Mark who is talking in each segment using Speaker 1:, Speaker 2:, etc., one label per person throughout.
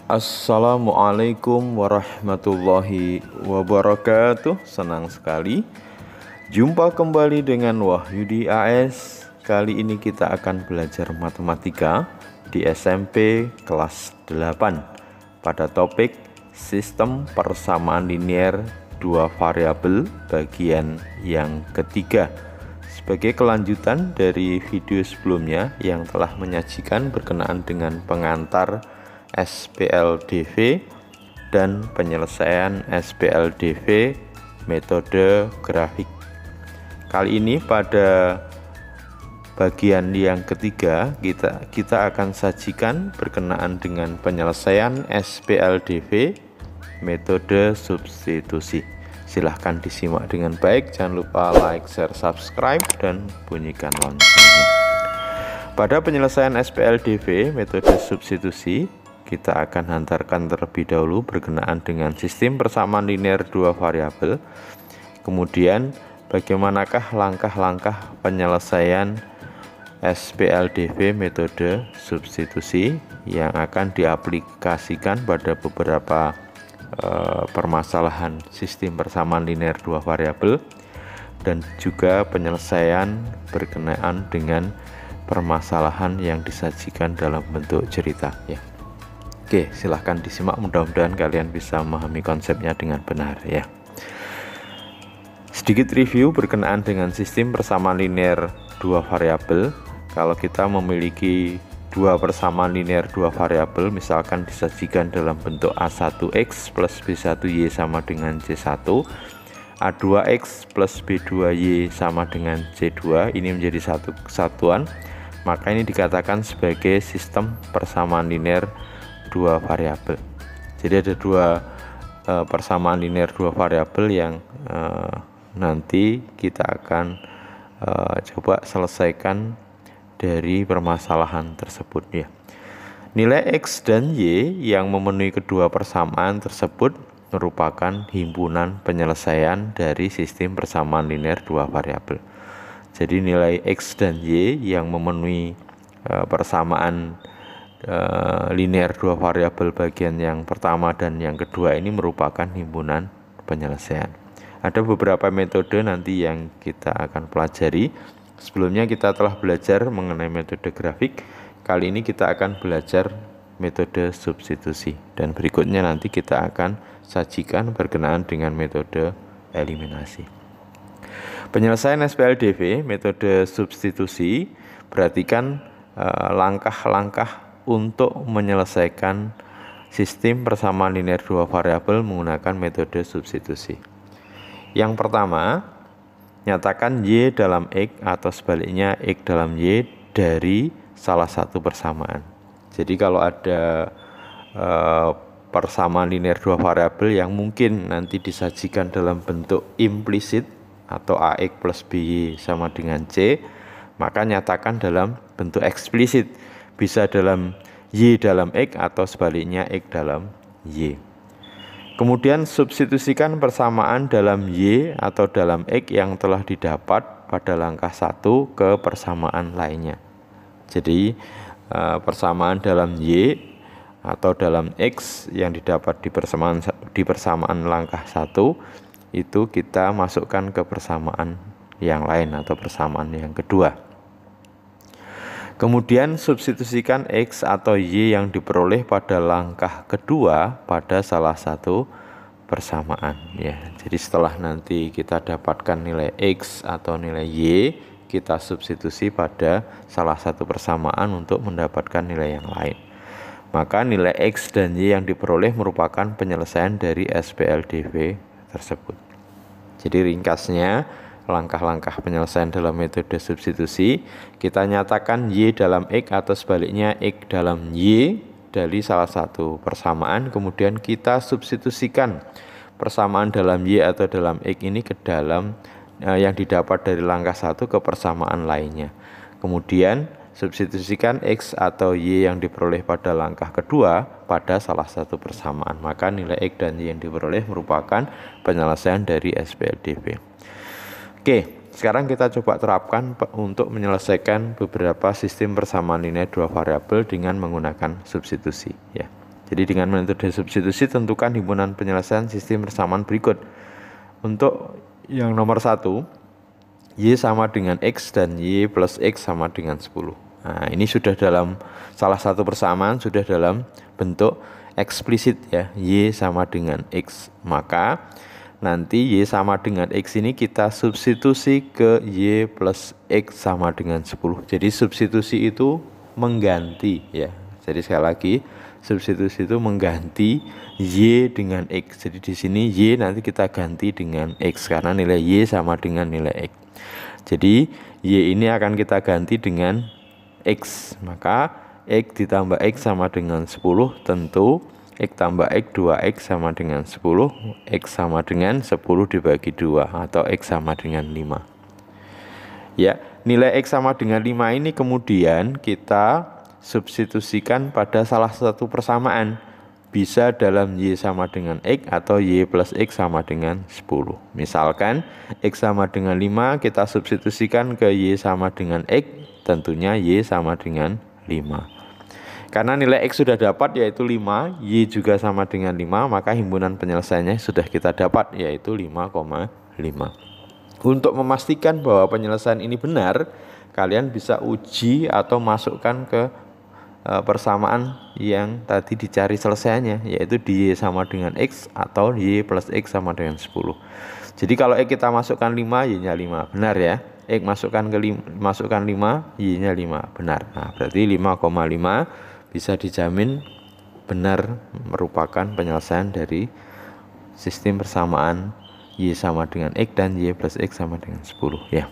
Speaker 1: Assalamualaikum warahmatullahi wabarakatuh. Senang sekali jumpa kembali dengan Wahyudi AS. Kali ini kita akan belajar matematika di SMP kelas 8 pada topik sistem persamaan linear dua variabel bagian yang ketiga. Sebagai kelanjutan dari video sebelumnya yang telah menyajikan berkenaan dengan pengantar SPLDV dan penyelesaian SPLDV metode grafik. Kali ini pada bagian yang ketiga kita akan sajikan berkenaan dengan penyelesaian SPLDV metode substitusi. Silahkan disimak dengan baik, jangan lupa like, share, subscribe, dan bunyikan loncengnya. Pada penyelesaian SPLDV metode substitusi, kita akan hantarkan terlebih dahulu berkenaan dengan sistem persamaan linear dua variabel. Kemudian bagaimanakah langkah-langkah penyelesaian SPLDV metode substitusi yang akan diaplikasikan pada beberapa permasalahan sistem persamaan linear dua variabel, dan juga penyelesaian berkenaan dengan permasalahan yang disajikan dalam bentuk cerita ya. Oke, silahkan disimak, mudah-mudahan kalian bisa memahami konsepnya dengan benar ya. Sedikit review berkenaan dengan sistem persamaan linear dua variabel. Kalau kita memiliki dua persamaan linear dua variabel, misalkan disajikan dalam bentuk A1X plus B1Y sama dengan C1, A2X plus B2Y sama dengan C2, ini menjadi satu kesatuan, maka ini dikatakan sebagai sistem persamaan linear dua variabel. Jadi ada dua persamaan linear dua variabel yang nanti kita akan coba selesaikan dari permasalahan tersebut ya. Nilai X dan Y yang memenuhi kedua persamaan tersebut merupakan himpunan penyelesaian dari sistem persamaan linear dua variabel. Jadi nilai X dan Y yang memenuhi persamaan linear dua variabel bagian yang pertama dan yang kedua ini merupakan himpunan penyelesaian. Ada beberapa metode nanti yang kita akan pelajari. Sebelumnya kita telah belajar mengenai metode grafik. Kali ini kita akan belajar metode substitusi, dan berikutnya nanti kita akan sajikan berkenaan dengan metode eliminasi. Penyelesaian SPLDV metode substitusi perhatikan langkah-langkah untuk menyelesaikan sistem persamaan linear dua variabel menggunakan metode substitusi. Yang pertama, nyatakan Y dalam X atau sebaliknya X dalam Y dari salah satu persamaan. Jadi kalau ada persamaan linear dua variabel yang mungkin nanti disajikan dalam bentuk implisit atau AX plus BY sama dengan C, maka nyatakan dalam bentuk eksplisit, bisa dalam Y dalam X atau sebaliknya X dalam Y. Kemudian substitusikan persamaan dalam Y atau dalam X yang telah didapat pada langkah 1 ke persamaan lainnya. Jadi persamaan dalam Y atau dalam X yang didapat di persamaan langkah 1 itu kita masukkan ke persamaan yang lain atau persamaan yang kedua. Kemudian substitusikan X atau Y yang diperoleh pada langkah kedua pada salah satu persamaan ya. Jadi setelah nanti kita dapatkan nilai X atau nilai Y, kita substitusi pada salah satu persamaan untuk mendapatkan nilai yang lain. Maka nilai X dan Y yang diperoleh merupakan penyelesaian dari SPLDV tersebut. Jadi ringkasnya, langkah-langkah penyelesaian dalam metode substitusi, kita nyatakan Y dalam X atau sebaliknya X dalam Y dari salah satu persamaan, kemudian kita substitusikan persamaan dalam Y atau dalam X ini ke dalam yang didapat dari langkah 1 ke persamaan lainnya. Kemudian substitusikan X atau Y yang diperoleh pada langkah kedua pada salah satu persamaan, maka nilai X dan Y yang diperoleh merupakan penyelesaian dari SPLDV. Oke, sekarang kita coba terapkan untuk menyelesaikan beberapa sistem persamaan linear dua variabel dengan menggunakan substitusi ya. Jadi dengan metode substitusi tentukan himpunan penyelesaian sistem persamaan berikut. Untuk yang nomor 1, Y sama dengan X dan Y plus X sama dengan 10. Nah, ini sudah dalam salah satu persamaan, sudah dalam bentuk eksplisit ya, Y sama dengan X. Maka nanti Y sama dengan X ini kita substitusi ke Y plus X sama dengan 10. Jadi substitusi itu mengganti ya. Jadi sekali lagi, substitusi itu mengganti Y dengan X. Jadi di sini Y nanti kita ganti dengan X karena nilai Y sama dengan nilai X. Jadi Y ini akan kita ganti dengan X. Maka X ditambah X sama dengan 10, tentu X tambah X 2X sama dengan 10, X sama dengan 10 dibagi 2 atau X sama dengan 5. Ya, nilai X sama dengan 5 ini kemudian kita substitusikan pada salah satu persamaan. Bisa dalam Y sama dengan X atau Y plus X sama dengan 10. Misalkan X sama dengan 5 kita substitusikan ke Y sama dengan X, tentunya Y sama dengan 5. Karena nilai X sudah dapat yaitu 5, Y juga sama dengan 5, maka himpunan penyelesaiannya sudah kita dapat yaitu 5,5. Untuk memastikan bahwa penyelesaian ini benar, kalian bisa uji atau masukkan ke persamaan yang tadi dicari selesaiannya, yaitu di Y sama dengan X atau Y plus X sama dengan 10. Jadi kalau X kita masukkan 5, Y-nya 5, benar ya. X masukkan 5, Y-nya 5, benar. Nah, berarti 5,5 bisa dijamin benar merupakan penyelesaian dari sistem persamaan Y sama dengan X dan Y plus X sama dengan 10 ya.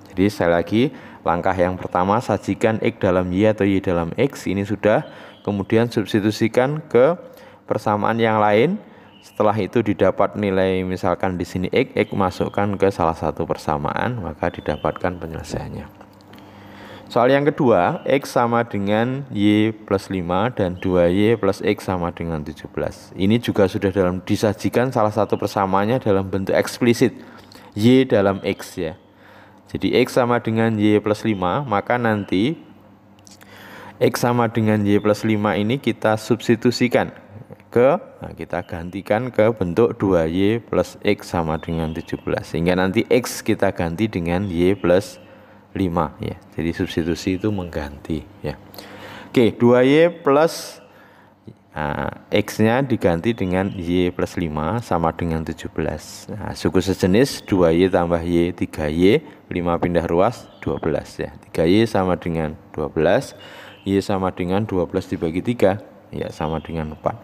Speaker 1: Jadi sekali lagi, langkah yang pertama sajikan X dalam Y atau Y dalam X, ini sudah. Kemudian substitusikan ke persamaan yang lain. Setelah itu didapat nilai misalkan di sini X masukkan ke salah satu persamaan, maka didapatkan penyelesaiannya. Soal yang kedua, X sama dengan Y plus 5 dan 2Y plus X sama dengan 17. Ini juga sudah disajikan salah satu persamaannya dalam bentuk eksplisit, Y dalam X ya. Jadi X sama dengan Y plus 5, maka nanti X sama dengan Y plus 5 ini kita substitusikan kita gantikan ke bentuk 2Y plus X sama dengan 17. Sehingga nanti X kita ganti dengan Y plus 5 ya. Jadi substitusi itu mengganti ya. Oke, 2Y plus X-nya diganti dengan Y plus 5 sama dengan 17. Nah, suku sejenis 2Y tambah Y 3Y, 5 pindah ruas 12 ya. 3Y sama dengan 12, Y sama dengan 12 dibagi 3 ya, sama dengan 4.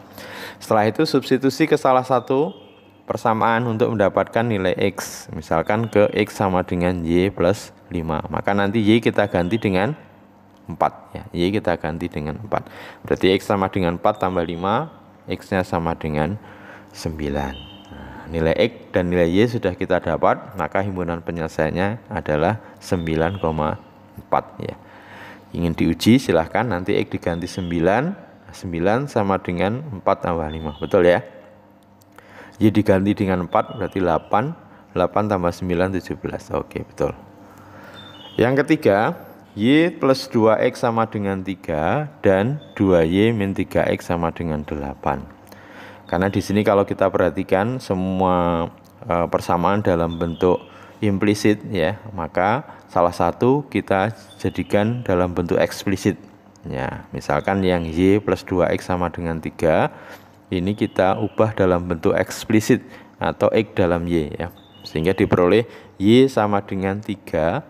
Speaker 1: Setelah itu substitusi ke salah satu persamaan untuk mendapatkan nilai X. Misalkan ke X sama dengan Y plus 5. Maka nanti Y kita ganti dengan 4 ya. Y kita ganti dengan 4. Berarti X sama dengan 4 tambah 5, X-nya sama dengan 9. Nah, nilai X dan nilai Y sudah kita dapat, maka himpunan penyelesaiannya adalah 9,4 ya. Ingin diuji silahkan, nanti X diganti 9 sama dengan 4 tambah 5, betul ya. Y diganti dengan 4 berarti 8 tambah 9 17. Oke, betul. Yang ketiga, Y plus 2X sama dengan 3 dan 2Y min 3X sama dengan 8. Karena di sini kalau kita perhatikan semua persamaan dalam bentuk implisit ya, maka salah satu kita jadikan dalam bentuk eksplisit. Ya, misalkan yang Y plus 2X sama dengan 3 ini kita ubah dalam bentuk eksplisit atau X dalam Y ya. Sehingga diperoleh Y sama dengan 3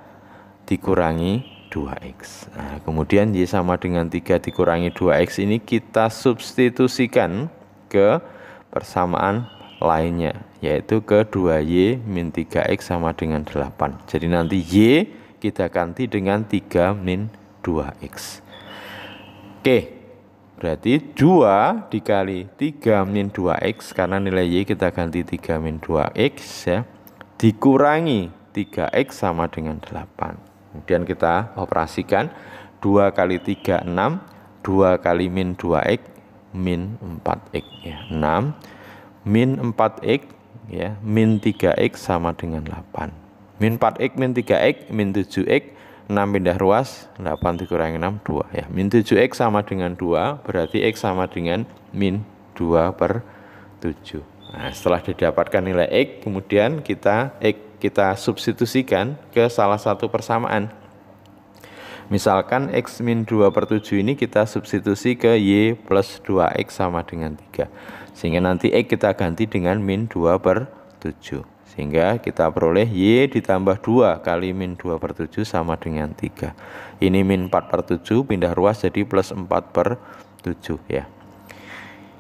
Speaker 1: dikurangi 2X. Nah, kemudian Y sama dengan 3 dikurangi 2X ini kita substitusikan ke persamaan lainnya, yaitu ke 2Y min 3X sama dengan 8. Jadi nanti Y kita ganti dengan 3 min 2X. Oke, berarti 2 dikali 3 min 2X, karena nilai Y kita ganti 3 min 2X ya, dikurangi 3X sama dengan 8. Kemudian kita operasikan 2 kali 3 6, 2 kali min 2X min 4X ya. 6 min 4X ya min 3X sama dengan 8. Min 4X min 3X min 7X 6 pindah ruas, 8 dikurangi 6, 2 ya. Min 7X sama dengan 2, berarti X sama dengan min 2/7. Nah, setelah didapatkan nilai X, kemudian kita substitusikan ke salah satu persamaan. Misalkan X min 2/7 ini kita substitusi ke Y plus 2X sama dengan 3. Sehingga nanti X kita ganti dengan min 2/7. Sehingga kita peroleh Y ditambah 2 kali min 2/7 sama dengan 3. Ini min 4/7 pindah ruas jadi plus 4/7 ya.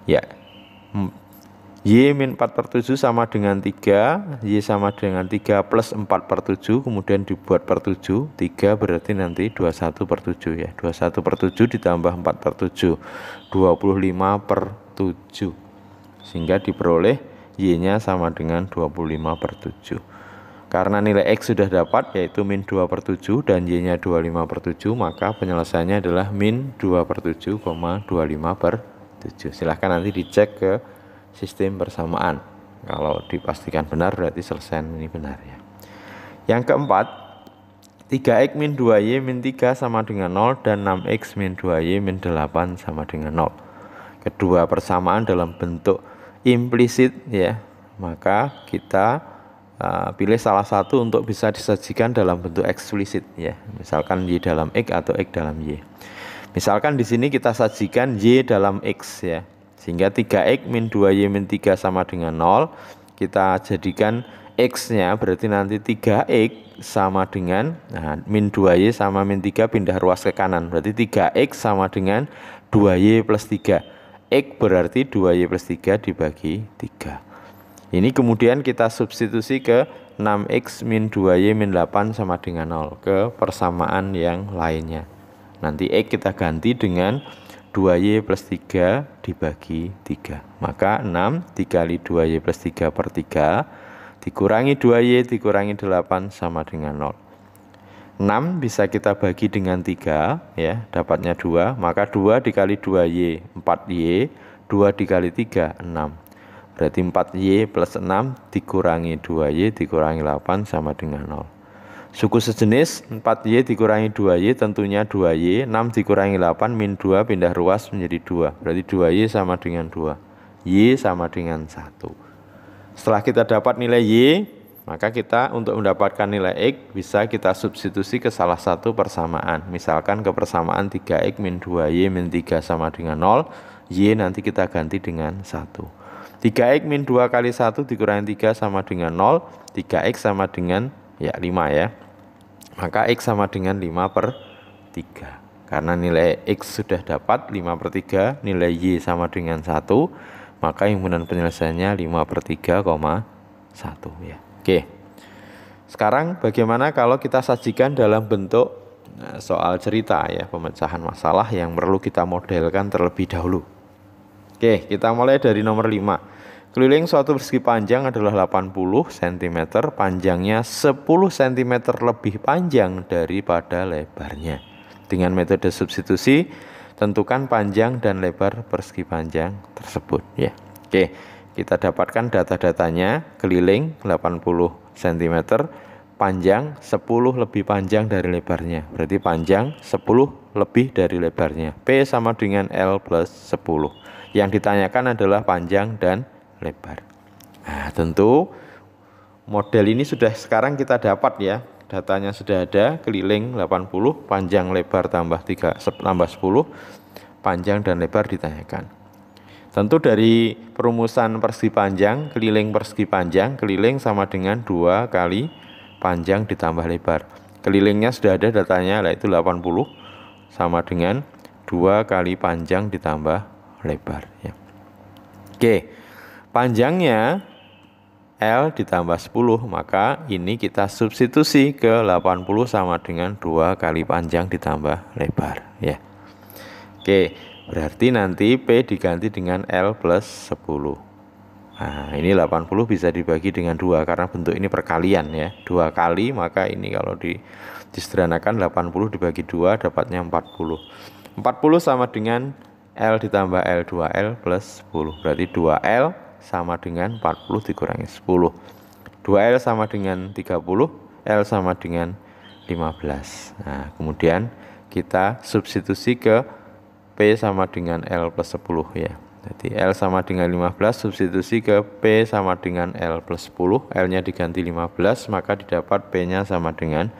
Speaker 1: Ya. Y min 4/7 sama dengan 3, Y sama dengan 3 plus 4/7, kemudian dibuat per 7, 3 berarti nanti 21/7 ya. 21/7 ditambah 4/7, 25/7. Sehingga diperoleh Y-nya sama dengan 25/7. Karena nilai X sudah dapat yaitu min 2/7 dan Y-nya 25/7, maka penyelesaiannya adalah min 2/7, 25/7. Silahkan nanti dicek ke sistem persamaan. Kalau dipastikan benar berarti selesai ini benar ya. Yang keempat, 3X min 2Y min 3 sama dengan 0 dan 6X min 2Y min 8 sama dengan 0. Kedua persamaan dalam bentuk implisit ya. Maka kita pilih salah satu untuk bisa disajikan dalam bentuk eksplisit ya. Misalkan Y dalam X atau X dalam Y. Misalkan di sini kita sajikan Y dalam X ya. Sehingga 3X min 2Y min 3 sama dengan 0. Kita jadikan X-nya berarti nanti 3X sama dengan min 2Y sama min 3 pindah ruas ke kanan. Berarti 3X sama dengan 2Y plus 3. X berarti 2Y plus 3 dibagi 3. Ini kemudian kita substitusi ke 6X min 2Y min 8 sama dengan 0. Ke persamaan yang lainnya. Nanti X kita ganti dengan 2Y plus 3 dibagi 3. Maka 6 dikali 2Y plus 3 per 3 dikurangi 2Y dikurangi 8 sama dengan 0. 6 bisa kita bagi dengan 3 ya, dapatnya 2. Maka 2 dikali 2Y 4Y, 2 dikali 3 6. Berarti 4Y plus 6 dikurangi 2Y dikurangi 8 sama dengan 0. Suku sejenis 4Y dikurangi 2Y tentunya 2Y, 6 dikurangi 8 min 2 pindah ruas menjadi 2. Berarti 2Y sama dengan 2. Y sama dengan 1. Setelah kita dapat nilai Y, maka kita untuk mendapatkan nilai X bisa kita substitusi ke salah satu persamaan. Misalkan ke persamaan 3X min 2Y min 3 sama dengan 0, Y nanti kita ganti dengan 1. 3X min 2 kali 1 dikurangi 3 sama dengan 0, 3X sama dengan 5 ya. Maka X sama dengan 5/3. Karena nilai X sudah dapat 5/3, nilai Y sama dengan 1, maka himpunan penyelesaiannya 5/3,1 ya. Oke. Sekarang bagaimana kalau kita sajikan dalam bentuk soal cerita ya, pemecahan masalah yang perlu kita modelkan terlebih dahulu. Oke, kita mulai dari nomor 5. Keliling suatu persegi panjang adalah 80 cm, panjangnya 10 cm lebih panjang daripada lebarnya. Dengan metode substitusi, tentukan panjang dan lebar persegi panjang tersebut ya. Oke, kita dapatkan data-datanya. Keliling 80 cm, panjang 10 lebih panjang dari lebarnya. Berarti panjang 10 lebih dari lebarnya. P sama dengan L plus 10. Yang ditanyakan adalah panjang dan lebar. Nah, tentu model ini sudah sekarang kita dapat ya. Datanya sudah ada, keliling 80, panjang lebar tambah 10, panjang dan lebar ditanyakan. Tentu dari perumusan persegi panjang, keliling persegi panjang, keliling sama dengan 2 kali panjang ditambah lebar. Kelilingnya sudah ada datanya, yaitu 80 sama dengan 2 kali panjang ditambah lebar ya. Oke. Panjangnya L ditambah 10, maka ini kita substitusi ke 80 sama dengan 2 kali panjang ditambah lebar ya. Oke, berarti nanti P diganti dengan L plus 10. Nah, ini 80 bisa dibagi dengan 2 karena bentuk ini perkalian ya. 2 kali, maka ini kalau disederhanakan 80 dibagi 2 dapatnya 40. 40 sama dengan L ditambah L 2L plus 10. Berarti 2L sama dengan 40 dikurangi 10. 2L sama dengan 30, L sama dengan 15. Nah, kemudian kita substitusi ke P sama dengan L plus 10 ya. Jadi L sama dengan 15 substitusi ke P sama dengan L plus 10. L-nya diganti 15, maka didapat P-nya sama dengan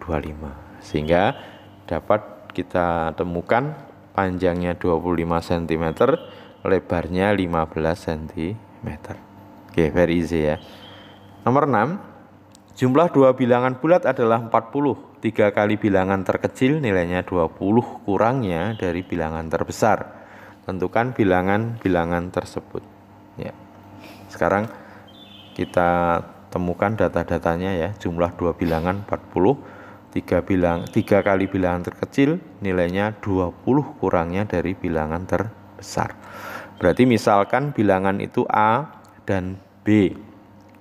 Speaker 1: 25. Sehingga dapat kita temukan panjangnya 25 cm, lebarnya 15 cm. Oke, very easy ya. Nomor 6. Jumlah dua bilangan bulat adalah 40. 3 kali bilangan terkecil nilainya 20 kurangnya dari bilangan terbesar. Tentukan bilangan-bilangan tersebut. Ya. Sekarang kita temukan data-datanya ya. Jumlah dua bilangan 40. 3 kali bilangan terkecil nilainya 20 kurangnya dari bilangan terbesar. Berarti misalkan bilangan itu A dan B.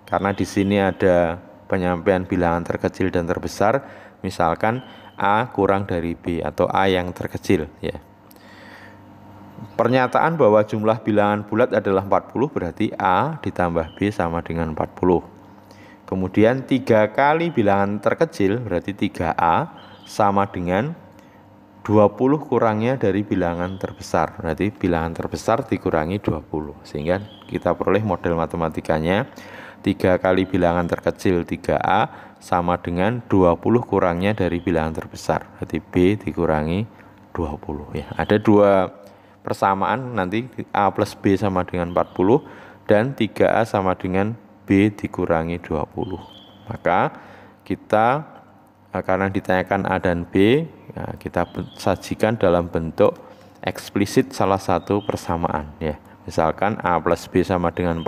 Speaker 1: Karena di sini ada penyampaian bilangan terkecil dan terbesar, misalkan A kurang dari B atau A yang terkecil ya. Pernyataan bahwa jumlah bilangan bulat adalah 40 berarti A ditambah B sama dengan 40. Kemudian 3 kali bilangan terkecil berarti 3A sama dengan 20 kurangnya dari bilangan terbesar. Berarti bilangan terbesar dikurangi 20. Sehingga kita peroleh model matematikanya 3 kali bilangan terkecil 3A sama dengan 20 kurangnya dari bilangan terbesar. Berarti B dikurangi 20 ya. Ada dua persamaan nanti A plus B sama dengan 40 dan 3A sama dengan B dikurangi 20. Maka kita karena ditanyakan A dan B, ya, kita sajikan dalam bentuk eksplisit salah satu persamaan ya. Misalkan A plus B sama dengan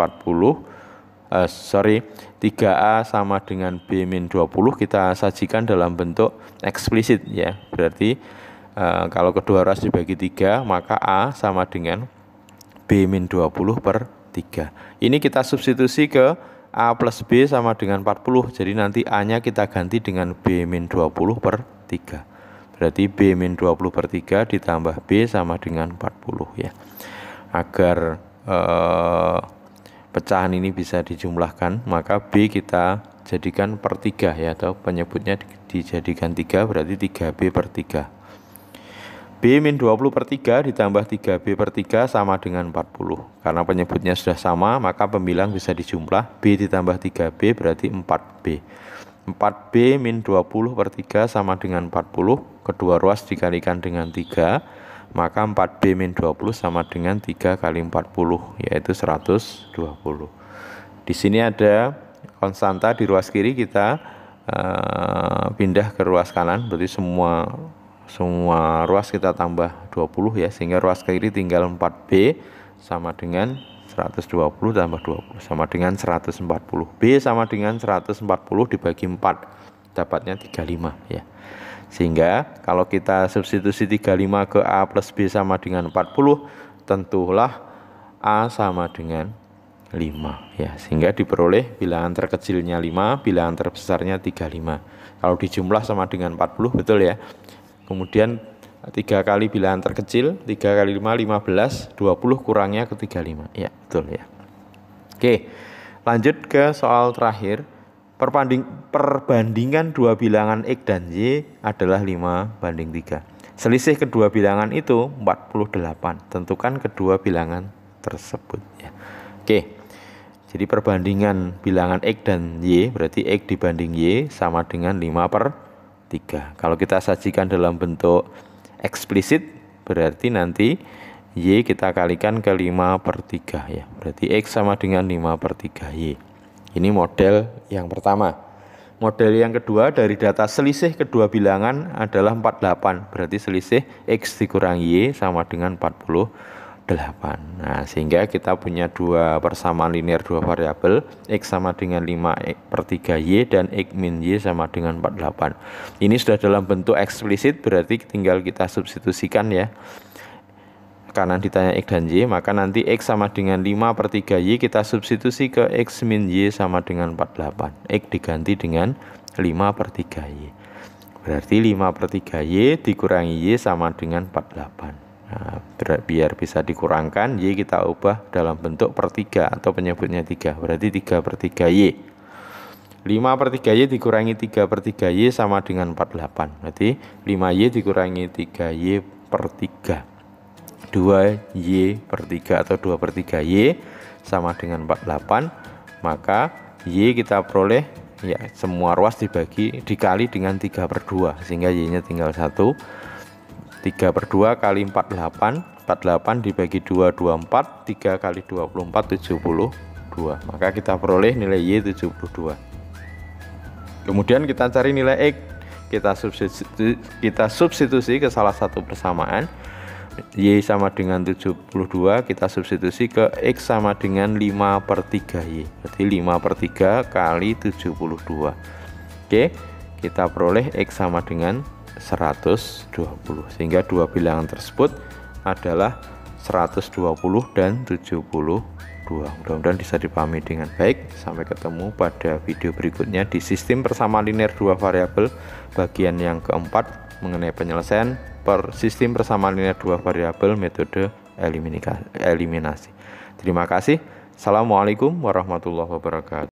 Speaker 1: 3A sama dengan B min 20 kita sajikan dalam bentuk eksplisit ya. Berarti kalau kedua ruas dibagi 3 maka A sama dengan B min 20 per 3. Ini kita substitusi ke A plus B sama dengan 40. Jadi nanti A-nya kita ganti dengan B min 20 per 3. Berarti B min 20 per 3 ditambah B sama dengan 40 ya. Agar pecahan ini bisa dijumlahkan, maka B kita jadikan per 3 ya, atau penyebutnya dijadikan 3 berarti 3B per 3. B min 20 per 3 ditambah 3B per 3 sama dengan 40. Karena penyebutnya sudah sama, maka pembilang bisa dijumlah. B ditambah 3B berarti 4B. 4B min 20 per 3 sama dengan 40. Kedua ruas dikalikan dengan 3. Maka 4B min 20 sama dengan 3 kali 40 yaitu 120. Di sini ada konstanta di ruas kiri, kita pindah ke ruas kanan, berarti semua ruas kita tambah 20 ya, sehingga ruas kiri tinggal 4B sama dengan 120 tambah 20 sama dengan 140. B sama dengan 140 dibagi 4 dapatnya 35 ya. Sehingga kalau kita substitusi 35 ke A plus B sama dengan 40, tentulah A sama dengan 5 ya. Sehingga diperoleh bilangan terkecilnya 5, bilangan terbesarnya 35. Kalau dijumlah sama dengan 40, betul ya. Kemudian 3 kali bilangan terkecil, 3 kali 5, 15, 20 kurangnya ke 35. Ya, betul ya. Oke, lanjut ke soal terakhir. Perbandingan dua bilangan X dan Y adalah 5:3. Selisih kedua bilangan itu 48. Tentukan kedua bilangan tersebut ya. Oke. Jadi perbandingan bilangan X dan Y berarti X dibanding Y sama dengan 5/3. Kalau kita sajikan dalam bentuk eksplisit berarti nanti Y kita kalikan ke 5/3 ya. Berarti X sama dengan 5/3 Y. Ini model yang pertama. Model yang kedua, dari data selisih kedua bilangan adalah 48. Berarti selisih X dikurangi Y sama dengan 48. Nah, sehingga kita punya dua persamaan linear dua variabel, X sama dengan 5/3 Y dan X min Y sama dengan 48. Ini sudah dalam bentuk eksplisit, berarti tinggal kita substitusikan ya. Karena ditanya X dan Y, maka nanti X sama dengan 5/3 Y kita substitusi ke X min Y sama dengan 48. X diganti dengan 5/3 Y. Berarti 5/3 Y dikurangi Y sama dengan 48. Nah, biar bisa dikurangkan, Y kita ubah dalam bentuk per 3 atau penyebutnya 3. Berarti 3/3 Y. 5/3Y dikurangi 3/3Y sama dengan 48. Berarti 5Y dikurangi 3Y per 3. 2Y per 3 atau 2/3Y sama dengan 48. Maka Y kita peroleh, ya, semua ruas dikali dengan 3/2, sehingga Y-nya tinggal 1. 3/2 kali 48. 48 dibagi 2, 24. 3 kali 24, 72. Maka kita peroleh nilai Y 72. Kemudian kita cari nilai X. Kita substitusi ke salah satu persamaan. Y sama dengan 72, kita substitusi ke X sama dengan 5/3Y. Berarti 5/3 kali 72. Oke, kita peroleh X sama dengan 120. Sehingga dua bilangan tersebut adalah 120 dan 72. Mudah-mudahan bisa dipahami dengan baik. Sampai ketemu pada video berikutnya di sistem persamaan linear dua variabel bagian yang keempat mengenai penyelesaian sistem persamaan linear dua variabel metode eliminasi. Terima kasih. Assalamualaikum warahmatullahi wabarakatuh.